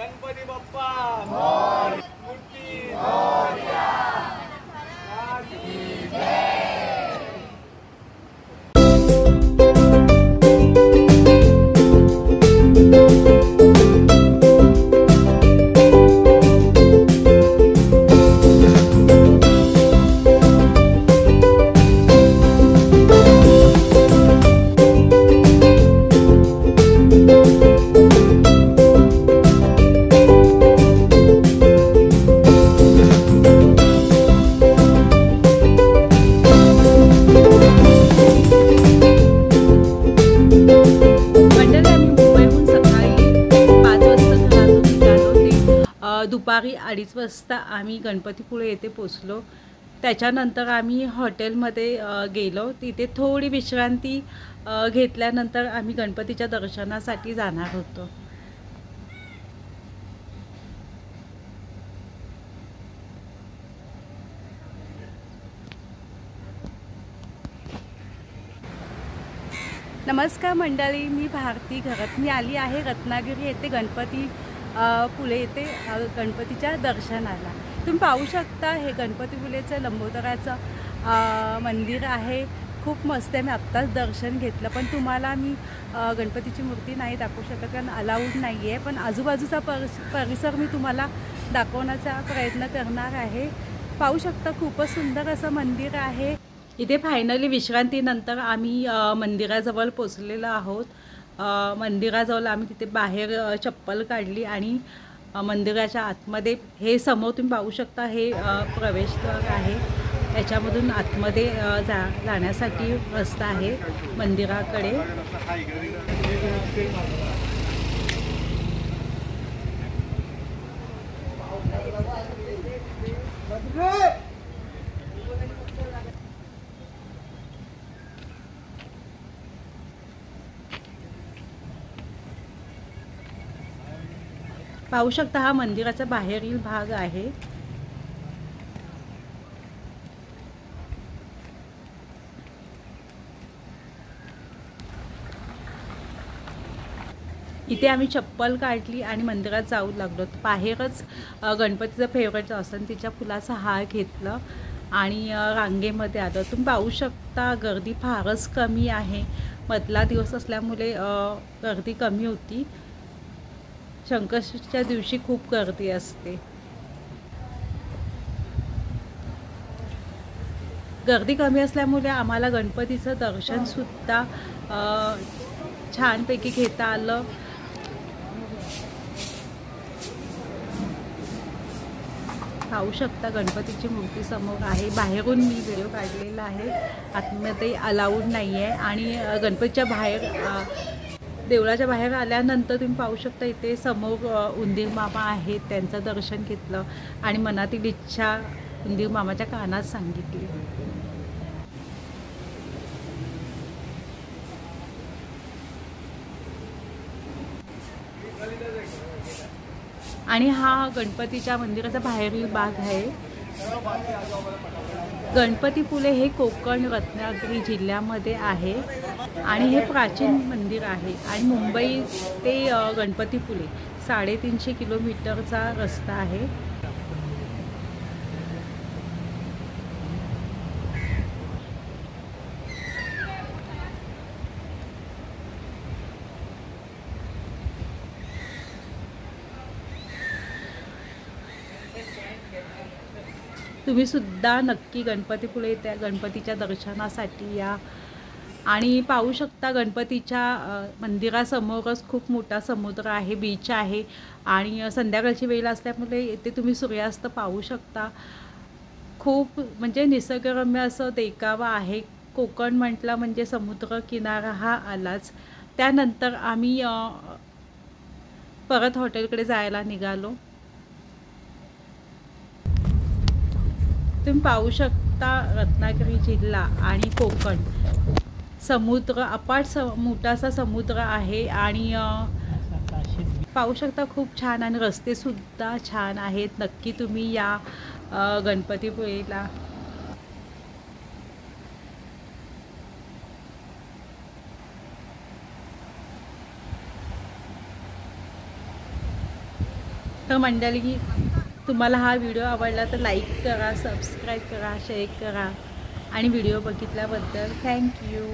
गणपती बाप्पा मूर्ती दुपारी 2:30 वाजता आम्ही गणपतीपुळे येथे पोचलो। त्याच्यानंतर आम्ही हॉटेलमध्ये गेलो। तिथे थोडी विश्रांती घेतल्यानंतर आम्ही गणपतीच्या दर्शनासाठी जाणार होतो। नमस्कार मंडळी, मी भारती घरत। मी आली आहे रत्नागिरी येथे गणपती पुळे येथे गणपतीच्या दर्शनाला। तुम्ही पाहू शकता हे गणपतीपुळेचं लंबोदराचं मंदिर आहे। खूप मस्त आहे। मी आत्ताच दर्शन घेतलं, पण तुम्हाला मी गणपतीची मूर्ती नाही दाखवू शकत कारण अलाउड नाही आहे, पण आजूबाजूचा परिसर मी तुम्हाला दाखवण्याचा प्रयत्न करणार आहे। पाहू शकता खूपच सुंदर असं मंदिर आहे। इथे फायनली विश्रांतीनंतर आम्ही मंदिराजवळ पोचलेलो आहोत। मंदिराजवळ आम्ही तिथे बाहेर चप्पल काढली आणि मंदिराच्या आतमध्ये हे समोर तुम्ही पाहू शकता हे प्रवेशद्वार आहे। याच्यामधून आतमध्ये जाण्यासाठी रस्ता आहे मंदिराकडे। पाहू शकता हा मंदिराचा बाहेरील भाग आहे। इथे आम्ही चप्पल काढली आणि मंदिरात जाऊ लागलो। बाहेरच गणपतीचं फेवरेट असंतीच्या फुलाचा हार घेतलं आणि रांगेमध्ये आलो। तुम्ही पाहू शकता गर्दी फारच कमी आहे। मधला दिवस असल्यामुळे गर्दी कमी होती। संकष्टीच्या दिवशी खूप गर्दी असते। गर्दी कमी असल्यामुळे आम्हाला गणपतीचं दर्शनसुद्धा छानपैकी घेता आलं। पाहू शकता गणपतीची मूर्ती समोर आहे। बाहेरून मी व्हिडिओ काढलेला आहे, आतमध्ये अलाउड नाही आहे। आणि गणपतीच्या बाहेर देवळाच्या बाहेर आल्यानंतर तुम्ही पाहू शकता इथे समोर उंदीर मामा आहेत, त्यांचं दर्शन घेतलं आणि मनातील इच्छा उंदीर मामाच्या कानात सांगितली। आणि हा गणपतीच्या मंदिराचा बाहेरील भाग आहे। गणपतीपुळे हे कोकण रत्नागिरी जिल्ह्यामध्ये आहे आणि हे प्राचीन मंदिर आहे। आणि मुंबई ते गणपतीपुळे 350 किलोमीटरचा रस्ता आहे। तुम्ही सुद्धा नक्की गणपतीपुळे त्या गणपतीच्या दर्शनासाठी या। आणि पाहू शकता गणपतीच्या मंदिरासमोरच खूप मोठा समुद्र आहे, बीच आहे आणि संध्याकाळची वेळ असल्यामुळे इथे तुम्ही सूर्यास्त पाहू शकता। खूप म्हणजे निसर्गरम्य असं देखावा आहे। कोकण म्हटलं म्हणजे समुद्र किनारा हा आलाच। त्यानंतर आम्ही परत हॉटेलकडे जायला निघालो। तुम्ही पाहू शकता रत्नागिरी जिल्हा आणि कोकण समुद्र अपाट मोठासा समुद्र आहे आणि पाहू शकता खूप छान आणि रस्ते सुद्धा छान आहेत। नक्की तुम्ही या गणपतीपुळेला। तर मंडळी, तुम्हाला हा व्हिडिओ आवडला तर लाईक करा, सबस्क्राईब करा, शेअर करा आणि व्हिडिओ बघितल्याबद्दल थँक्यू.